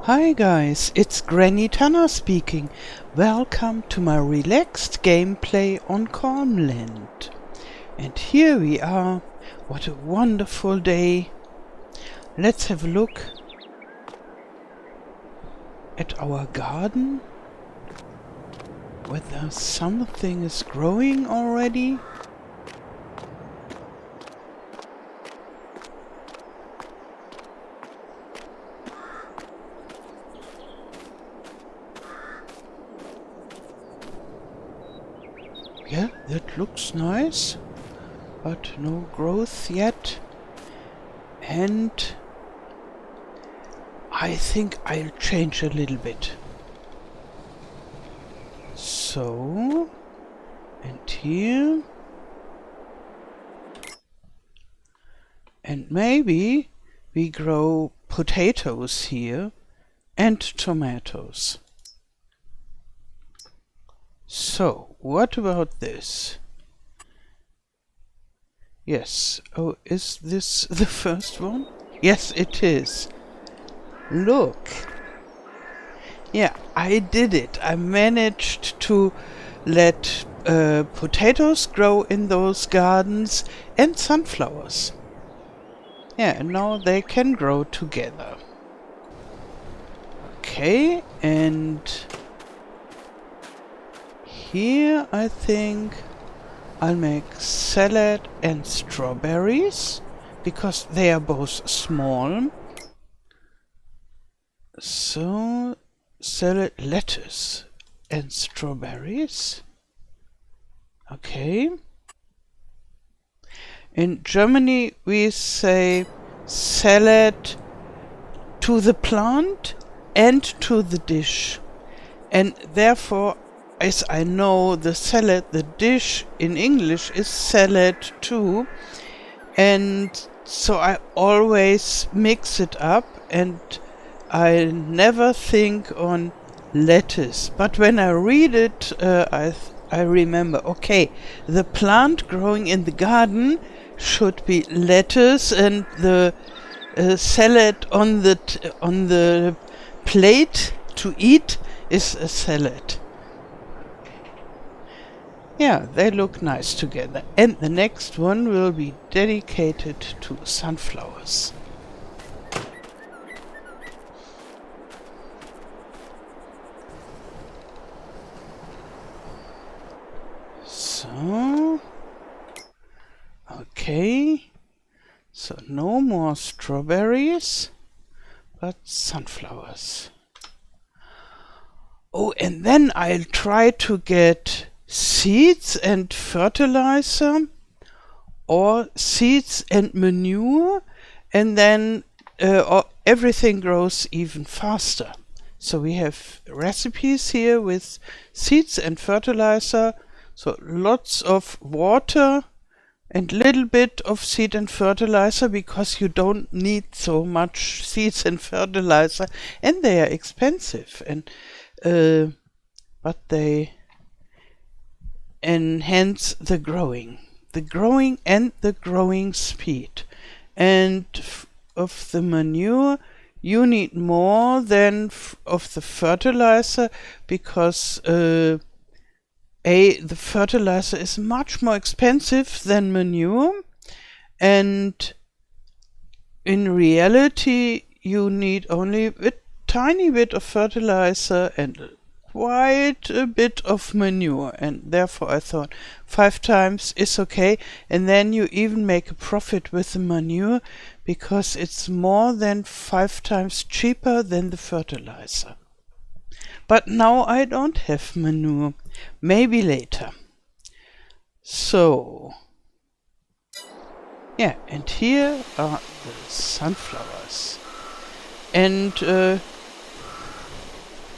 Hi guys, it's Granny Tana speaking. Welcome to my relaxed gameplay on Calm Land. And here we are. What a wonderful day. Let's have a look at our garden. Whether something is growing already. Yeah, that looks nice, but no growth yet. And I think I'll change a little bit. So, and here. And maybe we grow potatoes here and tomatoes. So, what about this? Yes. Oh, is this the first one? Yes, it is. Look. Yeah, I did it. I managed to let potatoes grow in those gardens and sunflowers. Yeah, and now they can grow together. Okay, and here I think I'll make salad and strawberries because they are both small. So salad, lettuce and strawberries. Okay. In Germany we say salad to the plant and to the dish. And therefore, as I know the salad, the dish in English is salad too. And so I always mix it up and I never think on lettuce. But when I read it, I remember, okay, the plant growing in the garden should be lettuce and the salad on the plate to eat is a salad. Yeah, they look nice together. And the next one will be dedicated to sunflowers. So, okay. So no more strawberries, but sunflowers. Oh, and then I'll try to get seeds and fertilizer or seeds and manure, and then everything grows even faster. So we have recipes here with seeds and fertilizer, so lots of water and little bit of seed and fertilizer because you don't need so much seeds and fertilizer, and they are expensive, and but they enhance the growing and the growing speed. And of the manure you need more than of the fertilizer because the fertilizer is much more expensive than manure, and in reality you need only a tiny bit of fertilizer and quite a bit of manure, and therefore I thought 5 times is okay, and then you even make a profit with the manure because it's more than 5 times cheaper than the fertilizer. But now I don't have manure. Maybe later. So, yeah, and here are the sunflowers. And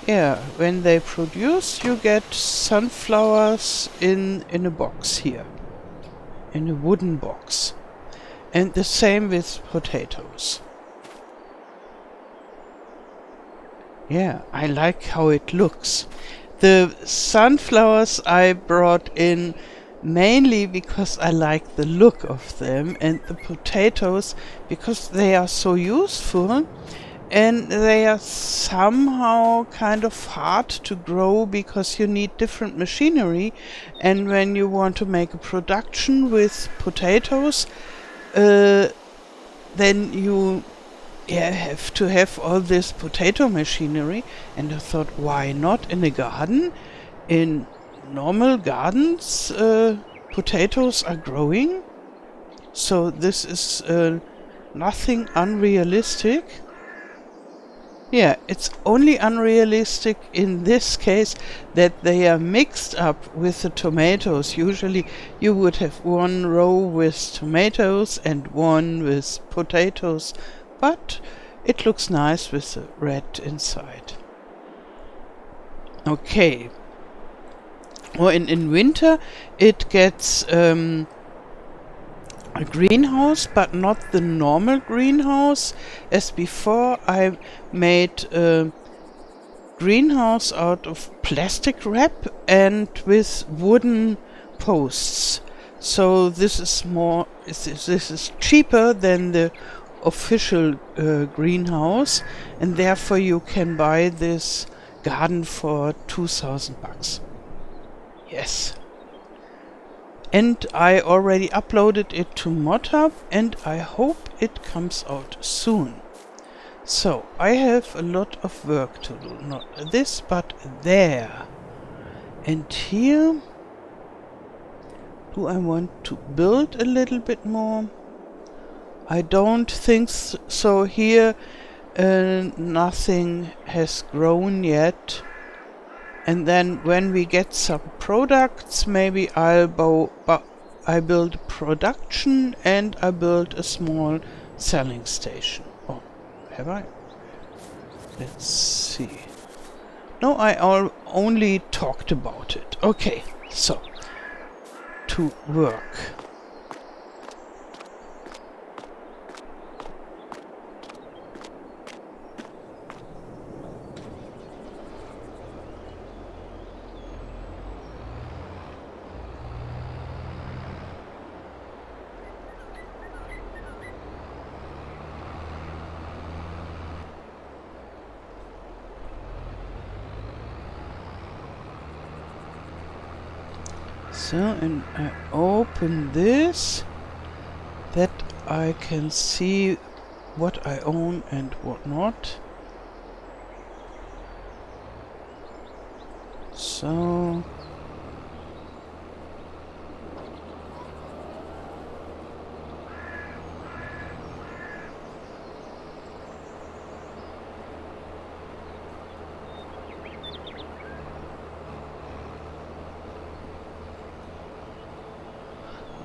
yeah, when they produce, you get sunflowers in a box here, in a wooden box. And the same with potatoes. Yeah, I like how it looks. The sunflowers I brought in mainly because I like the look of them, and the potatoes because they are so useful and they are somehow kind of hard to grow because you need different machinery, and when you want to make a production with potatoes, then you have to have all this potato machinery. And I thought, why not in a garden? In normal gardens, potatoes are growing, so this is nothing unrealistic. Yeah, it's only unrealistic in this case that they are mixed up with the tomatoes. Usually you would have one row with tomatoes and one with potatoes, but it looks nice with the red inside. Okay. Or in winter it gets a greenhouse, but not the normal greenhouse. As before, I made a greenhouse out of plastic wrap and with wooden posts. So this is this is cheaper than the official greenhouse, and therefore you can buy this garden for 2,000 bucks. Yes. And I already uploaded it to ModHub, and I hope it comes out soon. So I have a lot of work to do. Not this, but there. And here, do I want to build a little bit more? I don't think so. Here nothing has grown yet. And then when we get some products, maybe I build a production and I build a small selling station. Oh, have I? Let's see. No, I only talked about it. Okay, so to work. So, and I open this, that I can see what I own and what not. So,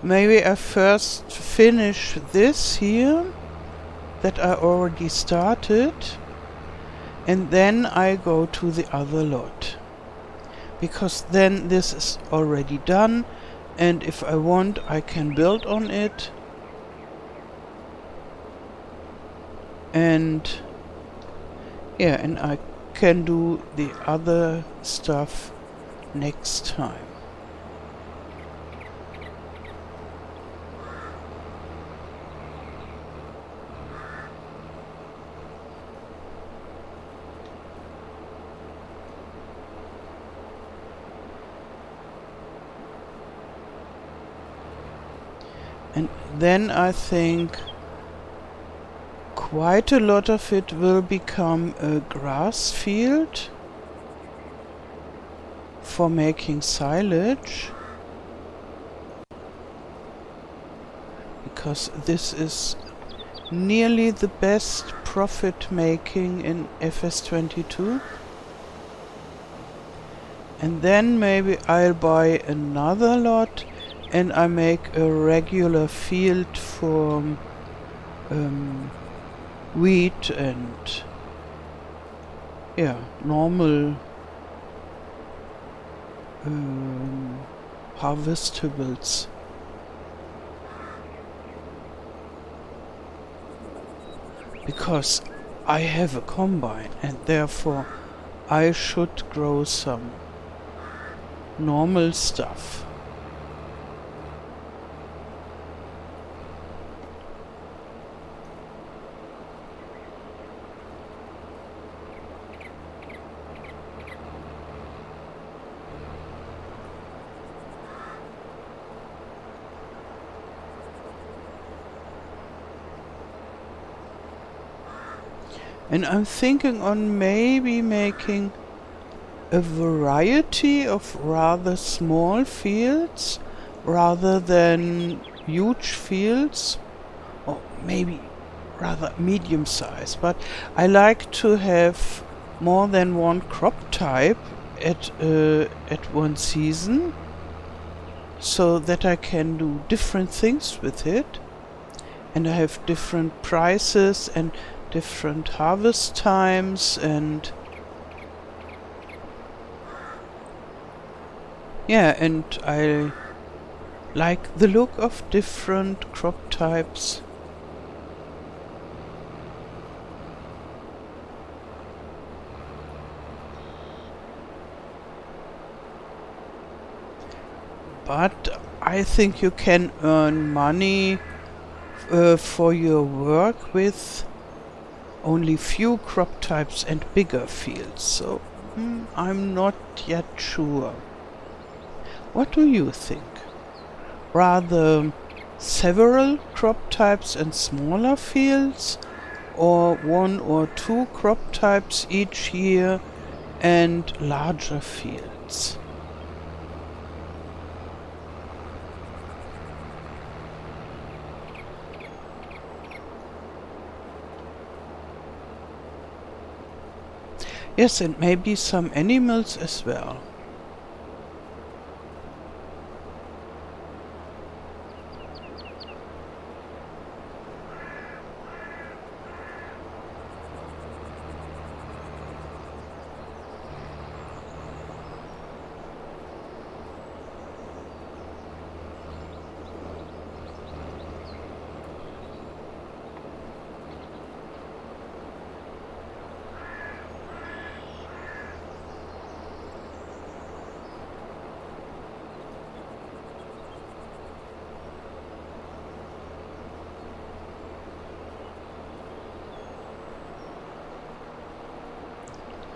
maybe I first finish this here, that I already started, and then I go to the other lot. Because then this is already done, and if I want, I can build on it. And yeah, and I can do the other stuff next time. And then I think quite a lot of it will become a grass field for making silage, because this is nearly the best profit making in FS22. And then maybe I'll buy another lot and I make a regular field for wheat and normal harvestables. Because I have a combine and therefore I should grow some normal stuff. And I'm thinking on maybe making a variety of rather small fields rather than huge fields, or maybe rather medium size. But I like to have more than one crop type at one season, so that I can do different things with it, and I have different prices and different harvest times, and yeah, and I like the look of different crop types. But I think you can earn money for your work with only few crop types and bigger fields, so I'm not yet sure. What do you think? Rather several crop types and smaller fields, or one or two crop types each year and larger fields? Yes, and maybe some animals as well.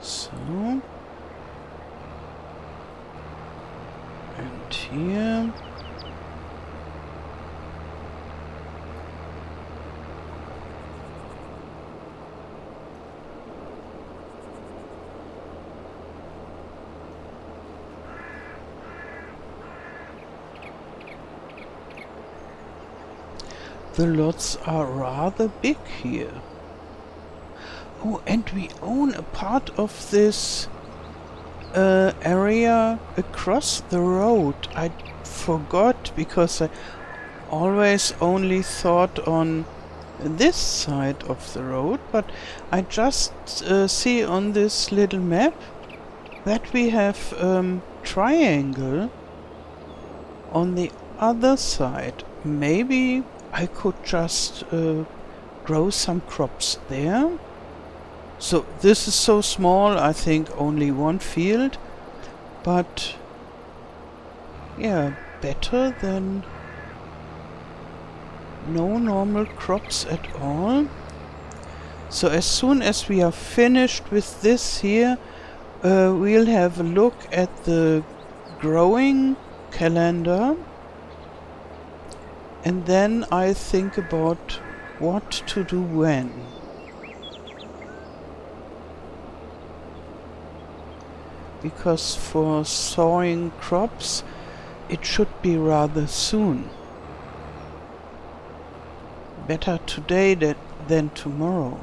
So, and here. The lots are rather big here. Oh, and we own a part of this area across the road. I forgot, because I always only thought on this side of the road, but I just see on this little map that we have triangle on the other side. Maybe I could just grow some crops there. So this is so small, I think only one field, but yeah, better than no normal crops at all. So as soon as we are finished with this here, we'll have a look at the growing calendar, and then I think about what to do when. Because for sowing crops, it should be rather soon. Better today than tomorrow.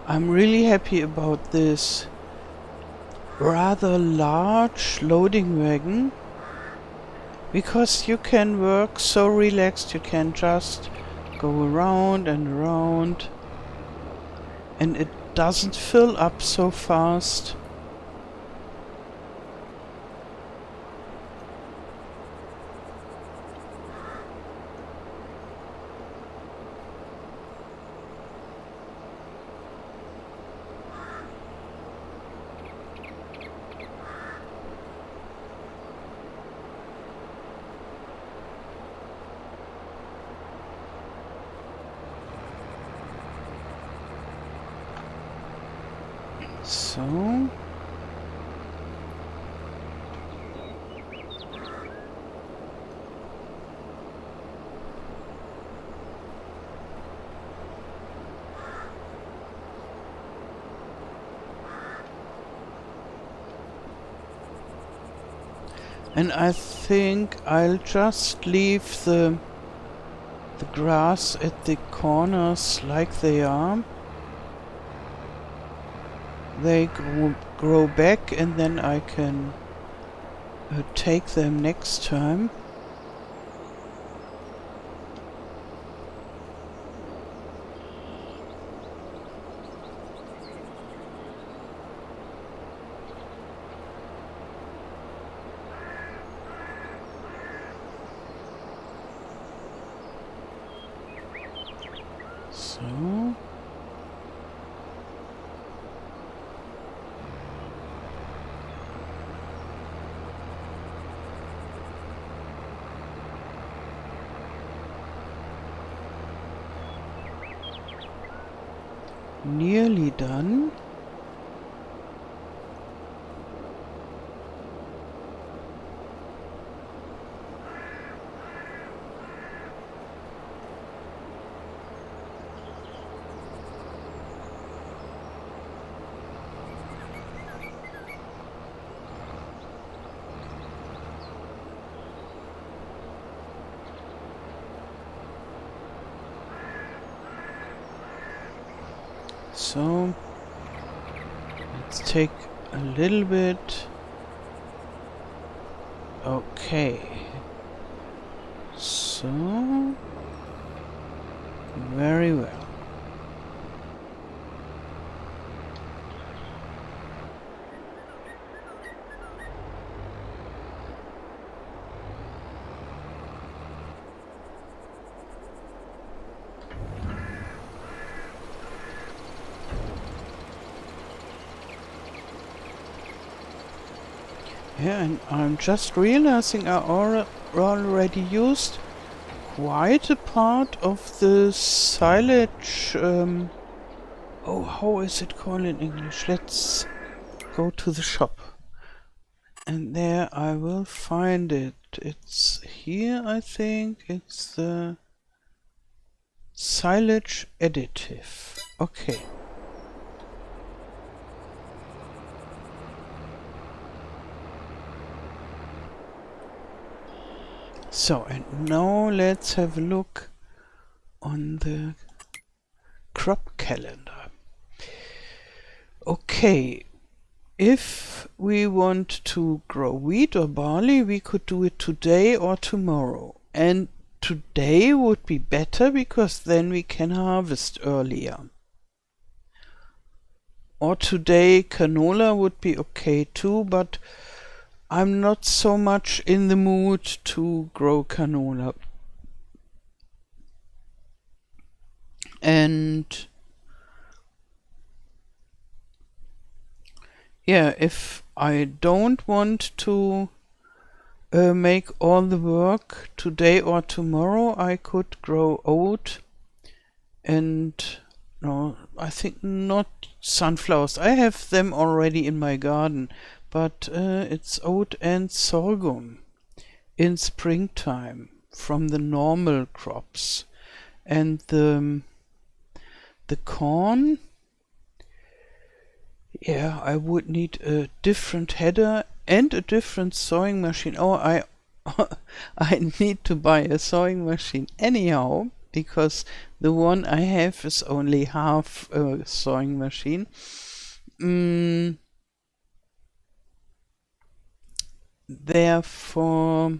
I'm really happy about this rather large loading wagon, because you can work so relaxed. You can just go around and around, and it doesn't fill up so fast. So. And I think I'll just leave the grass at the corners like they are. They grow back, and then I can take them next time. So. Nearly done. So let's take a little bit. Okay. So very well. Yeah, and I'm just realizing I already used quite a part of the silage. Oh, how is it called in English? Let's go to the shop. And there I will find it. It's here, I think. It's the silage additive. Okay. So, and now let's have a look on the crop calendar. Okay, if we want to grow wheat or barley, we could do it today or tomorrow. And today would be better because then we can harvest earlier. Or today canola would be okay too, but I'm not so much in the mood to grow canola. And yeah, if I don't want to make all the work today or tomorrow, I could grow oat and no, I think not sunflowers. I have them already in my garden, but it's oat and sorghum in springtime from the normal crops. And the corn, yeah, I would need a different header and a different sewing machine. Oh, I need to buy a sewing machine anyhow, because the one I have is only half a sewing machine. Therefore,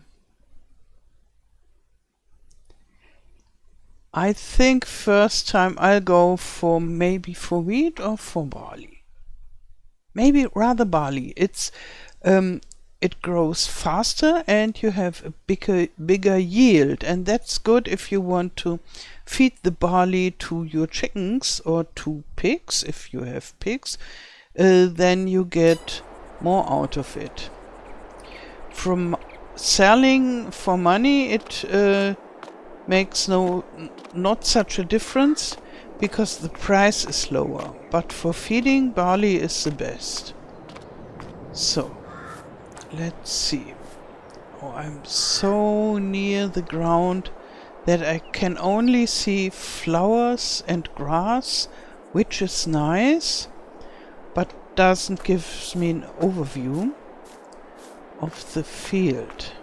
I think first time I'll go for maybe for wheat or for barley. Maybe rather barley. It grows faster and you have a bigger yield, and that's good if you want to feed the barley to your chickens or to pigs, if you have pigs. Then you get more out of it. From selling for money, it makes not such a difference because the price is lower, but for feeding, barley is the best. So let's see. Oh, I'm so near the ground that I can only see flowers and grass, which is nice, but doesn't give me an overview of the field.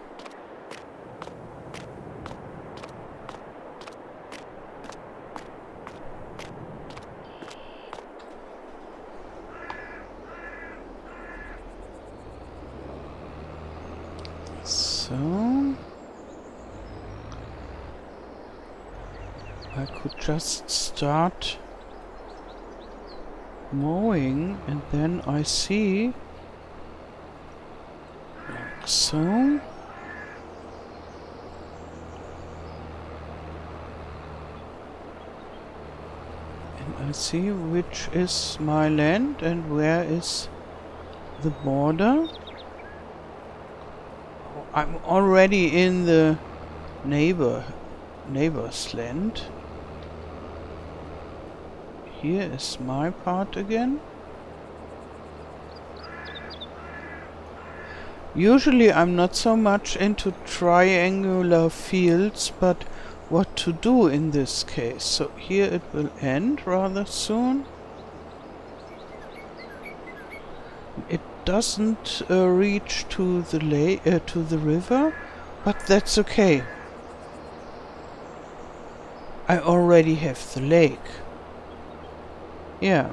So I could just start mowing and then I see like so. And I see which is my land and where is the border. I'm already in the neighbor's land. Here is my part again. Usually I'm not so much into triangular fields, but what to do in this case. So here it will end rather soon. It doesn't reach to the to the river, but that's okay. I already have the lake. Yeah.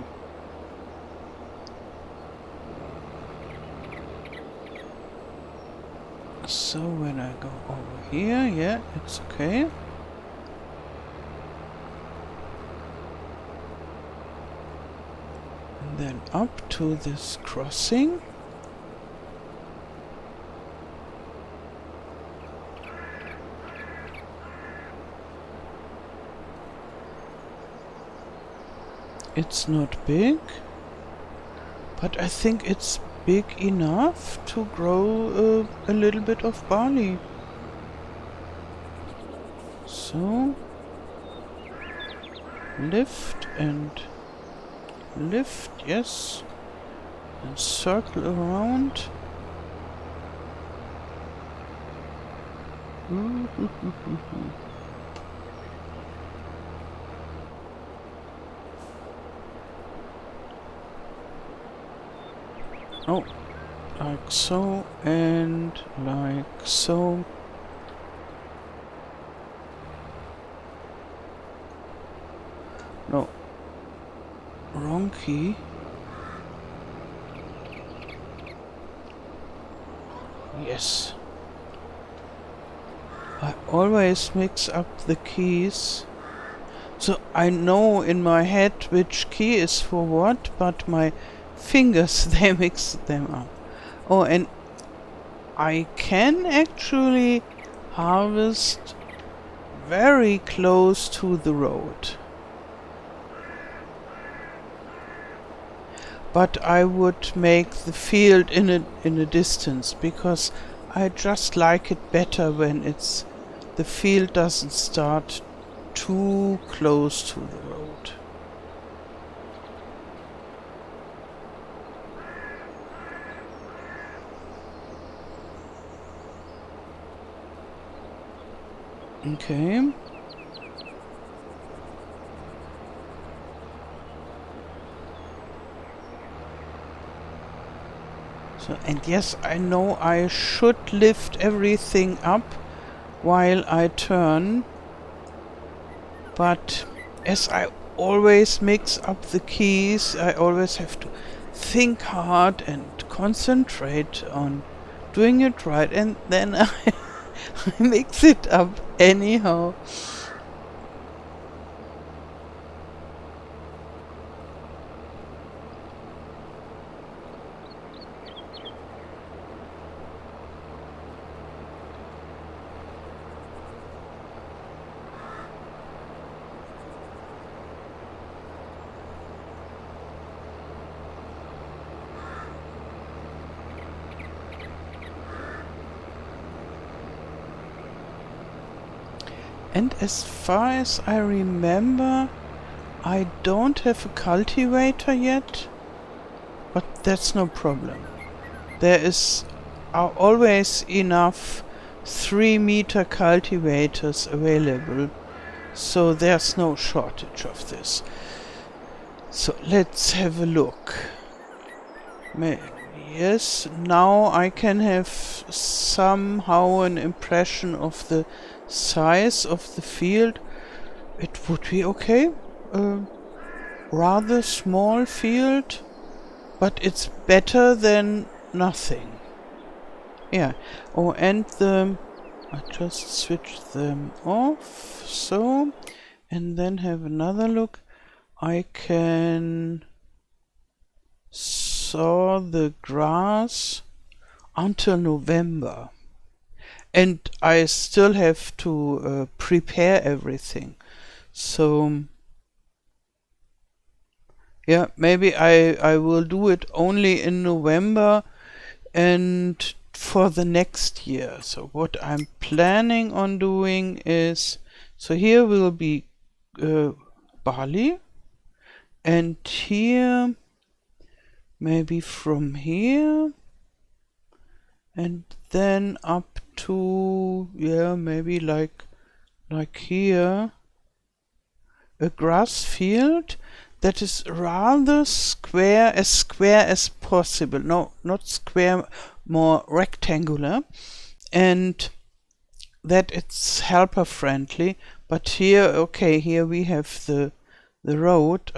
So when I go over here, yeah, it's okay. And then up to this crossing. It's not big, but I think it's big enough to grow a little bit of barley. So lift and lift, yes, and circle around. Oh, like so and like so. No, wrong key. Yes. I always mix up the keys. So I know in my head which key is for what, but my fingers, they mix them up. Oh, and I can actually harvest very close to the road. But I would make the field in a distance, because I just like it better when the field doesn't start too close to the road. Okay. So, and yes, I know I should lift everything up while I turn, but as I always mix up the keys, I always have to think hard and concentrate on doing it right, and then I mix it up anyhow. And as far as I remember, I don't have a cultivator yet, but that's no problem. There are always enough 3-meter cultivators available, so there's no shortage of this. So let's have a look. Yes, now I can have somehow an impression of the size of the field. It would be okay. Rather small field, but it's better than nothing. Yeah. Oh, and I just switched them off, so, and then have another look. I can sow the grass until November, and I still have to prepare everything. So yeah, maybe I will do it only in November and for the next year. So what I'm planning on doing is, so here will be barley, and here, maybe from here, and then up to, yeah, maybe like here, a grass field that is rather square as possible. No, not square, more rectangular, and that it's helper friendly. But here, okay, here we have the road.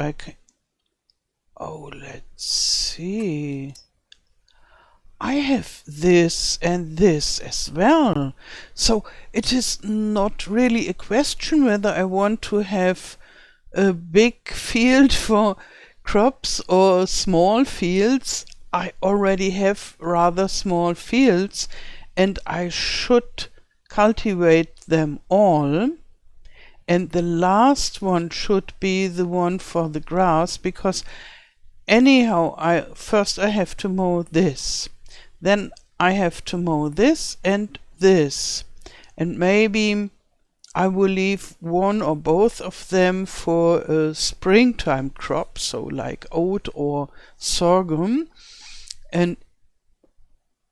Oh, let's see. I have this and this as well. So it is not really a question whether I want to have a big field for crops or small fields. I already have rather small fields, and I should cultivate them all. And the last one should be the one for the grass, because anyhow, first I have to mow this. Then I have to mow this and this. And maybe I will leave one or both of them for a springtime crop, so like oat or sorghum.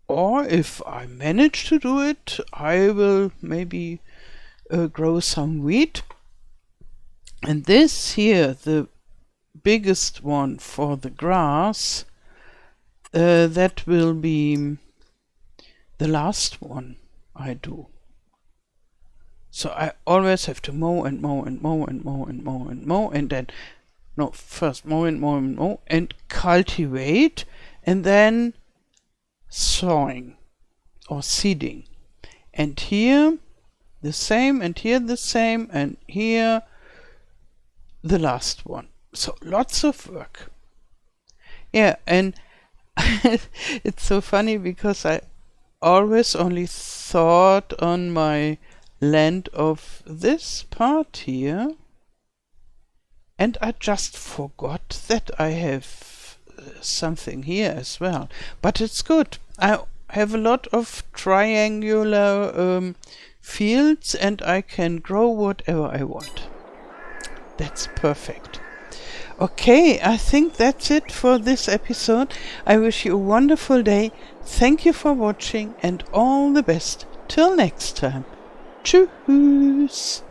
Or if I manage to do it, I will maybe grow some wheat. And this here, the biggest one for the grass, that will be the last one I do. So I always have to mow and mow and mow and mow and mow and mow, and then, no, first mow and mow and mow and cultivate, and then sowing or seeding. And here the same, and here the same, and here the last one. So lots of work. Yeah, and it's so funny because I always only thought on my land of this part here, and I just forgot that I have something here as well. But it's good. I have a lot of triangular fields, and I can grow whatever I want. That's perfect. Okay, I think that's it for this episode. I wish you a wonderful day. Thank you for watching, and all the best. Till next time. Tschüss.